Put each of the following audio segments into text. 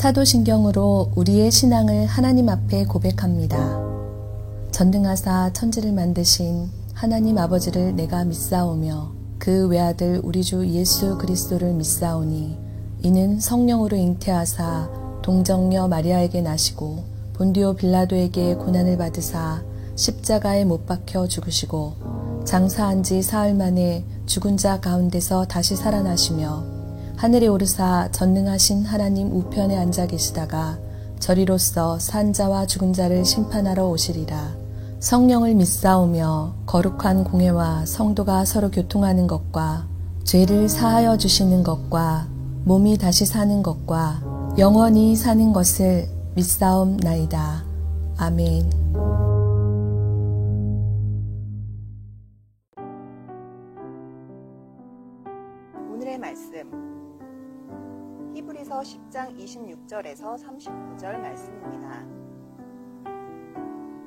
사도신경으로 우리의 신앙을 하나님 앞에 고백합니다. 전능하사 천지를 만드신 하나님 아버지를 내가 믿사오며 그 외아들 우리 주 예수 그리스도를 믿사오니 이는 성령으로 잉태하사 동정녀 마리아에게 나시고 본디오 빌라도에게 고난을 받으사 십자가에 못 박혀 죽으시고 장사한 지 사흘 만에 죽은 자 가운데서 다시 살아나시며 하늘에 오르사 전능하신 하나님 우편에 앉아 계시다가 저리로서 산 자와 죽은 자를 심판하러 오시리라. 성령을 믿사오며 거룩한 공회와 성도가 서로 교통하는 것과 죄를 사하여 주시는 것과 몸이 다시 사는 것과 영원히 사는 것을 믿사옵나이다. 아멘. 오늘의 말씀 히브리서 10장 26절에서 39절 말씀입니다.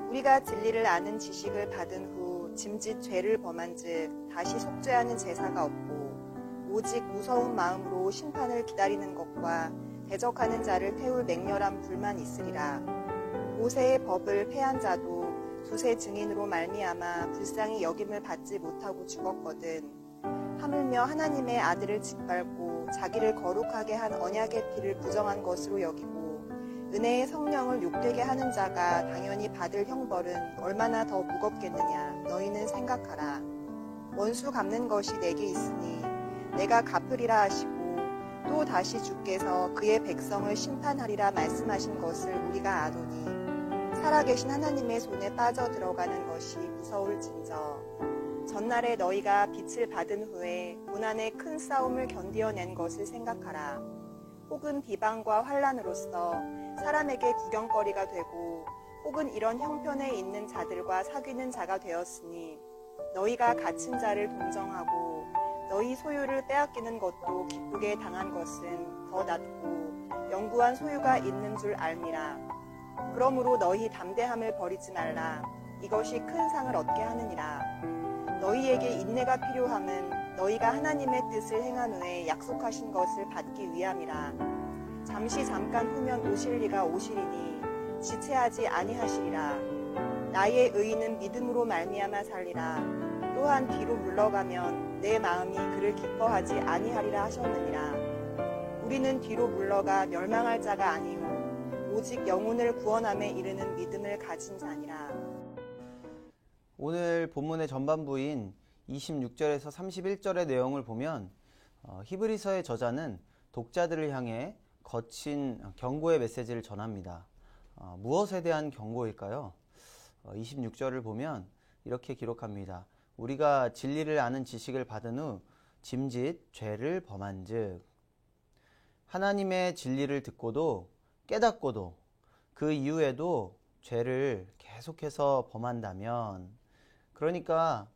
우리가 진리를 아는 지식을 받은 후 짐짓 죄를 범한즉 다시 속죄하는 제사가 없고 오직 무서운 마음으로 심판을 기다리는 것과 대적하는 자를 태울 맹렬한 불만 있으리라. 모세의 법을 폐한 자도 두세 증인으로 말미암아 불쌍히 여김을 받지 못하고 죽었거든. 하물며 하나님의 아들을 짓밟고 자기를 거룩하게 한 언약의 피를 부정한 것으로 여기고 은혜의 성령을 욕되게 하는 자가 당연히 받을 형벌은 얼마나 더 무겁겠느냐 너희는 생각하라. 원수 갚는 것이 내게 있으니 내가 갚으리라 하시고 또 다시 주께서 그의 백성을 심판하리라 말씀하신 것을 우리가 아노니 살아계신 하나님의 손에 빠져 들어가는 것이 무서울진저. 전날에 너희가 빛을 받은 후에 고난의 큰 싸움을 견디어낸 것을 생각하라. 혹은 비방과 환난으로서 사람에게 구경거리가 되고 혹은 이런 형편에 있는 자들과 사귀는 자가 되었으니 너희가 갇힌 자를 동정하고 너희 소유를 빼앗기는 것도 기쁘게 당한 것은 더 낫고 영구한 소유가 있는 줄 알미라. 그러므로 너희 담대함을 버리지 말라. 이것이 큰 상을 얻게 하느니라. 너희에게 인내가 필요함은 너희가 하나님의 뜻을 행한 후에 약속하신 것을 받기 위함이라. 잠시 잠깐 후면 오실 이가 오시리니 지체하지 아니하시리라. 나의 의인은 믿음으로 말미암아 살리라. 또한 뒤로 물러가면 내 마음이 그를 기뻐하지 아니하리라 하셨느니라. 우리는 뒤로 물러가 멸망할 자가 아니오 오직 영혼을 구원함에 이르는 믿음을 가진 자니라. 오늘 본문의 전반부인 26절에서 31절의 내용을 보면 히브리서의 저자는 독자들을 향해 거친 경고의 메시지를 전합니다. 무엇에 대한 경고일까요? 26절을 보면 이렇게 기록합니다. 우리가 진리를 아는 지식을 받은 후 짐짓 죄를 범한즉 하나님의 진리를 듣고도 깨닫고도 그 이후에도 죄를 계속해서 범한다면, 그러니까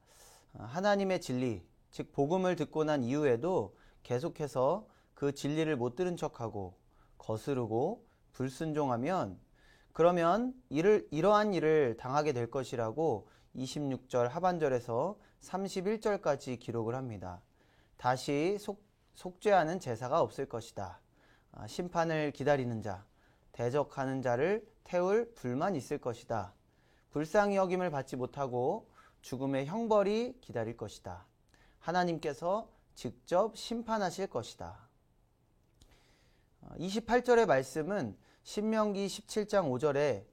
하나님의 진리, 즉 복음을 듣고 난 이후에도 계속해서 그 진리를 못 들은 척하고 거스르고 불순종하면 그러면 이러한 일을 당하게 될 것이라고 26절 하반절에서 31절까지 기록을 합니다. 다시 속죄하는 제사가 없을 것이다. 심판을 기다리는 자, 대적하는 자를 태울 불만 있을 것이다. 불쌍히 여김을 받지 못하고 죽음의 형벌이 기다릴 것이다. 하나님께서 직접 심판하실 것이다. 28절의 말씀은 신명기 17장 5절에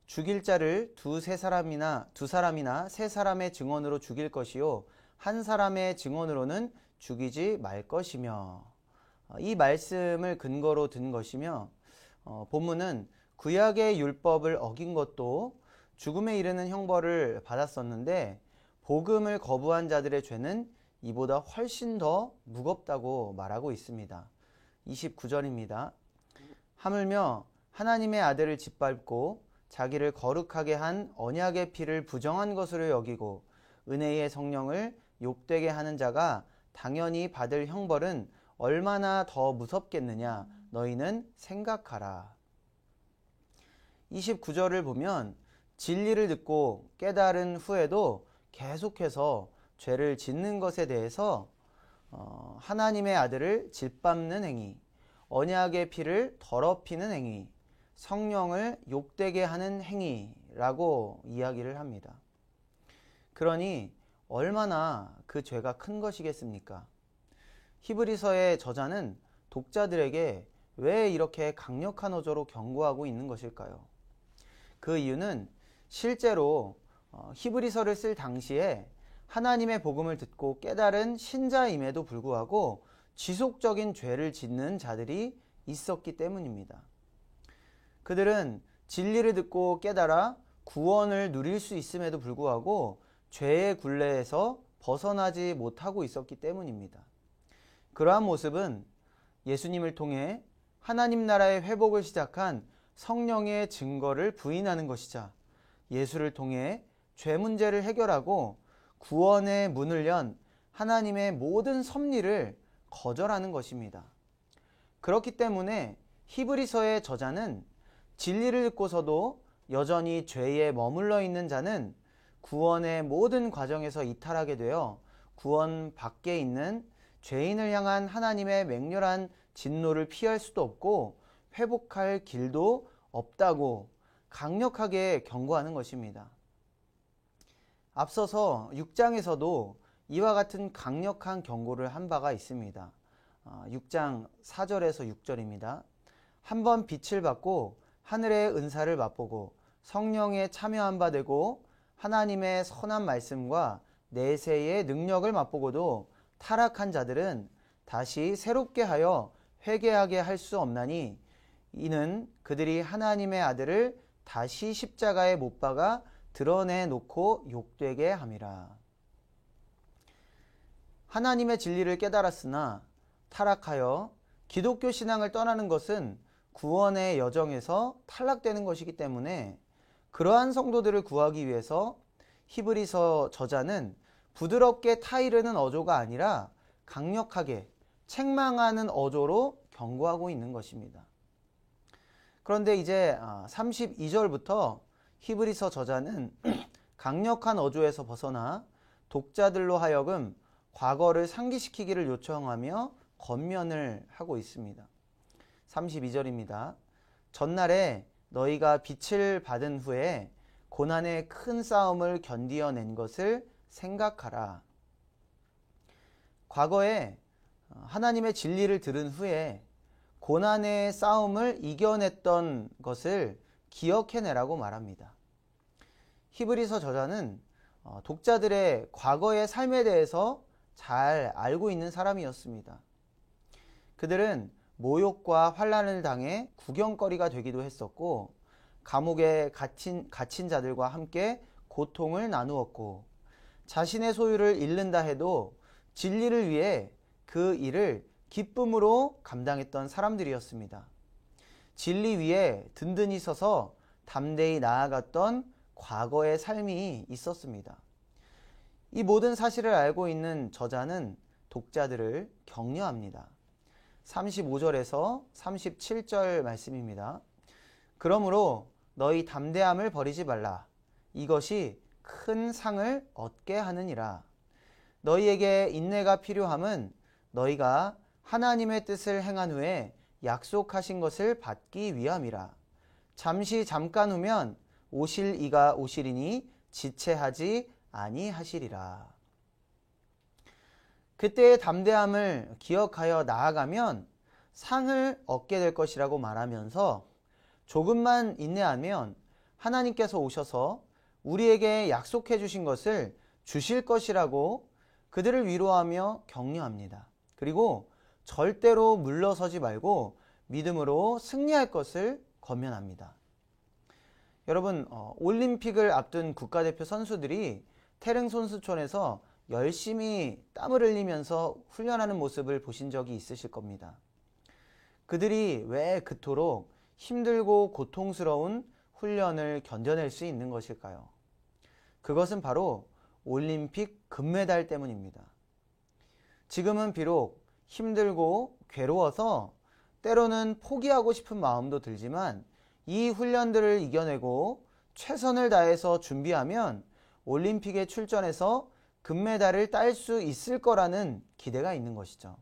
죽일 자를 두 사람이나 세 사람의 증언으로 죽일 것이요 한 사람의 증언으로는 죽이지 말 것이며, 이 말씀을 근거로 든 것이며, 본문은 구약의 율법을 어긴 것도 죽음에 이르는 형벌을 받았었는데 복음을 거부한 자들의 죄는 이보다 훨씬 더 무겁다고 말하고 있습니다. 29절입니다. 하물며 하나님의 아들을 짓밟고 자기를 거룩하게 한 언약의 피를 부정한 것으로 여기고 은혜의 성령을 욕되게 하는 자가 당연히 받을 형벌은 얼마나 더 무섭겠느냐 너희는 생각하라. 29절을 보면 진리를 듣고 깨달은 후에도 계속해서 죄를 짓는 것에 대해서 하나님의 아들을 짓밟는 행위, 언약의 피를 더럽히는 행위, 성령을 욕되게 하는 행위라고 이야기를 합니다. 그러니 얼마나 그 죄가 큰 것이겠습니까? 히브리서의 저자는 독자들에게 왜 이렇게 강력한 어조로 경고하고 있는 것일까요? 그 이유는 실제로 히브리서를 쓸 당시에 하나님의 복음을 듣고 깨달은 신자임에도 불구하고 지속적인 죄를 짓는 자들이 있었기 때문입니다. 그들은 진리를 듣고 깨달아 구원을 누릴 수 있음에도 불구하고 죄의 굴레에서 벗어나지 못하고 있었기 때문입니다. 그러한 모습은 예수님을 통해 하나님 나라의 회복을 시작한 성령의 증거를 부인하는 것이자 예수를 통해 죄 문제를 해결하고 구원의 문을 연 하나님의 모든 섭리를 거절하는 것입니다. 그렇기 때문에 히브리서의 저자는 진리를 듣고서도 여전히 죄에 머물러 있는 자는 구원의 모든 과정에서 이탈하게 되어 구원 밖에 있는 죄인을 향한 하나님의 맹렬한 진노를 피할 수도 없고 회복할 길도 없다고 강력하게 경고하는 것입니다. 앞서서 6장에서도 이와 같은 강력한 경고를 한 바가 있습니다. 6장 4절에서 6절입니다. 한번 빛을 받고 하늘의 은사를 맛보고 성령에 참여한 바 되고 하나님의 선한 말씀과 내세의 능력을 맛보고도 타락한 자들은 다시 새롭게 하여 회개하게 할 수 없나니 이는 그들이 하나님의 아들을 다시 십자가에 못 박아 드러내놓고 욕되게 함이라. 하나님의 진리를 깨달았으나 타락하여 기독교 신앙을 떠나는 것은 구원의 여정에서 탈락되는 것이기 때문에 그러한 성도들을 구하기 위해서 히브리서 저자는 부드럽게 타이르는 어조가 아니라 강력하게 책망하는 어조로 경고하고 있는 것입니다. 그런데 이제 32절부터 히브리서 저자는 강력한 어조에서 벗어나 독자들로 하여금 과거를 상기시키기를 요청하며 권면을 하고 있습니다. 32절입니다. 전날에 너희가 빛을 받은 후에 고난의 큰 싸움을 견디어낸 것을 생각하라. 과거에 하나님의 진리를 들은 후에 고난의 싸움을 이겨냈던 것을 기억해내라고 말합니다. 히브리서 저자는 독자들의 과거의 삶에 대해서 잘 알고 있는 사람이었습니다. 그들은 모욕과 환난을 당해 구경거리가 되기도 했었고 감옥에 갇힌 자들과 함께 고통을 나누었고 자신의 소유를 잃는다 해도 진리를 위해 그 일을 기쁨으로 감당했던 사람들이었습니다. 진리 위에 든든히 서서 담대히 나아갔던 과거의 삶이 있었습니다. 이 모든 사실을 알고 있는 저자는 독자들을 격려합니다. 35절에서 37절 말씀입니다. 그러므로 너희 담대함을 버리지 말라. 이것이 큰 상을 얻게 하느니라. 너희에게 인내가 필요함은 너희가 하나님의 뜻을 행한 후에 약속하신 것을 받기 위함이라. 잠깐 후면 오실 이가 오시리니 지체하지 아니하시리라. 그때의 담대함을 기억하여 나아가면 상을 얻게 될 것이라고 말하면서 조금만 인내하면 하나님께서 오셔서 우리에게 약속해 주신 것을 주실 것이라고 그들을 위로하며 격려합니다. 그리고 절대로 물러서지 말고 믿음으로 승리할 것을 권면합니다. 여러분, 올림픽을 앞둔 국가대표 선수들이 태릉 선수촌에서 열심히 땀을 흘리면서 훈련하는 모습을 보신 적이 있으실 겁니다. 그들이 왜 그토록 힘들고 고통스러운 훈련을 견뎌낼 수 있는 것일까요? 그것은 바로 올림픽 금메달 때문입니다. 지금은 비록 힘들고 괴로워서 때로는 포기하고 싶은 마음도 들지만 이 훈련들을 이겨내고 최선을 다해서 준비하면 올림픽에 출전해서 금메달을 딸 수 있을 거라는 기대가 있는 것이죠.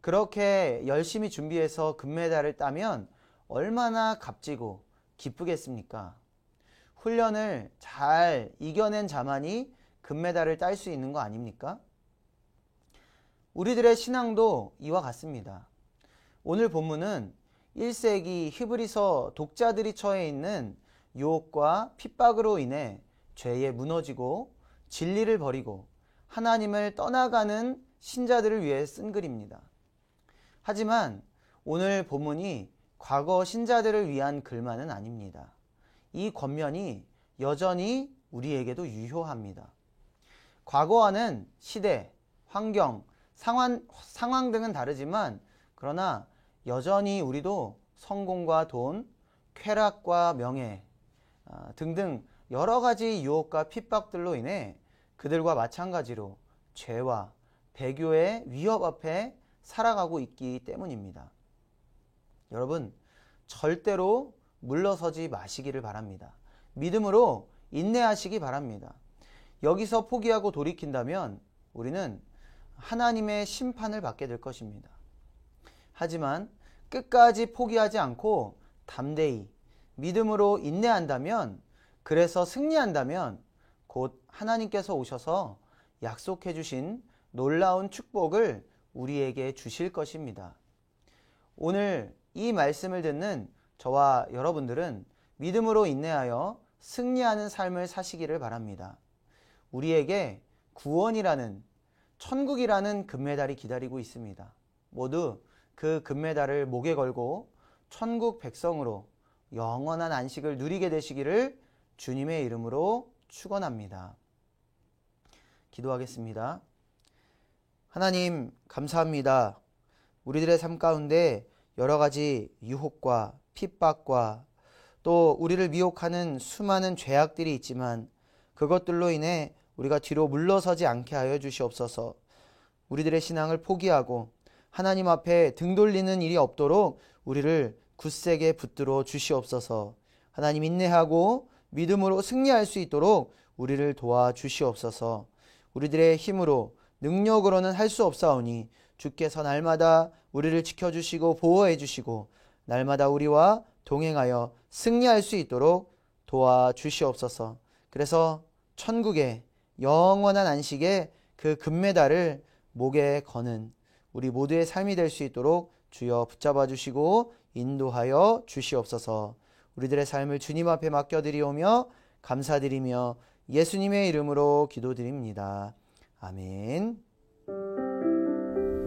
그렇게 열심히 준비해서 금메달을 따면 얼마나 값지고 기쁘겠습니까? 훈련을 잘 이겨낸 자만이 금메달을 딸 수 있는 거 아닙니까? 우리들의 신앙도 이와 같습니다. 오늘 본문은 1세기 히브리서 독자들이 처해 있는 유혹과 핍박으로 인해 죄에 무너지고 진리를 버리고 하나님을 떠나가는 신자들을 위해 쓴 글입니다. 하지만 오늘 본문이 과거 신자들을 위한 글만은 아닙니다. 이 권면이 여전히 우리에게도 유효합니다. 과거와는 시대, 환경, 상황 등은 다르지만 그러나 여전히 우리도 성공과 돈, 쾌락과 명예 등등 여러 가지 유혹과 핍박들로 인해 그들과 마찬가지로 죄와 배교의 위협 앞에 살아가고 있기 때문입니다. 여러분, 절대로 물러서지 마시기를 바랍니다. 믿음으로 인내하시기 바랍니다. 여기서 포기하고 돌이킨다면 우리는 하나님의 심판을 받게 될 것입니다. 하지만 끝까지 포기하지 않고 담대히 믿음으로 인내한다면, 그래서 승리한다면 곧 하나님께서 오셔서 약속해 주신 놀라운 축복을 우리에게 주실 것입니다. 오늘 이 말씀을 듣는 저와 여러분들은 믿음으로 인내하여 승리하는 삶을 사시기를 바랍니다. 우리에게 구원이라는, 천국이라는 금메달이 기다리고 있습니다. 모두 그 금메달을 목에 걸고 천국 백성으로 영원한 안식을 누리게 되시기를 주님의 이름으로 축원합니다. 기도하겠습니다. 하나님, 감사합니다. 우리들의 삶 가운데 여러 가지 유혹과 핍박과 또 우리를 미혹하는 수많은 죄악들이 있지만 그것들로 인해 우리가 뒤로 물러서지 않게 하여 주시옵소서. 우리들의 신앙을 포기하고 하나님 앞에 등 돌리는 일이 없도록 우리를 굳세게 붙들어 주시옵소서. 하나님, 인내하고 믿음으로 승리할 수 있도록 우리를 도와주시옵소서. 우리들의 힘으로 능력으로는 할 수 없사오니 주께서 날마다 우리를 지켜주시고 보호해 주시고 날마다 우리와 동행하여 승리할 수 있도록 도와주시옵소서. 그래서 천국의 영원한 안식에 그 금메달을 목에 거는 우리 모두의 삶이 될 수 있도록 주여 붙잡아 주시고 인도하여 주시옵소서. 우리들의 삶을 주님 앞에 맡겨드리오며 감사드리며 예수님의 이름으로 기도드립니다. 아멘.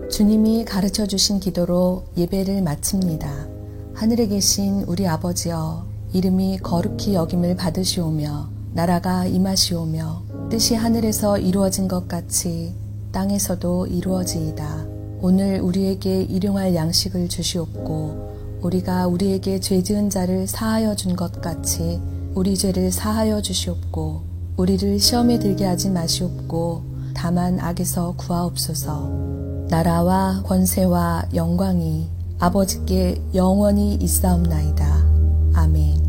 주님이 가르쳐 주신 기도로 예배를 마칩니다. 하늘에 계신 우리 아버지여, 이름이 거룩히 여김을 받으시오며 나라가 임하시오며 뜻이 하늘에서 이루어진 것 같이 땅에서도 이루어지이다. 오늘 우리에게 일용할 양식을 주시옵고 우리가 우리에게 죄 지은 자를 사하여 준 것 같이 우리 죄를 사하여 주시옵고 우리를 시험에 들게 하지 마시옵고 다만 악에서 구하옵소서. 나라와 권세와 영광이 아버지께 영원히 있사옵나이다. 아멘.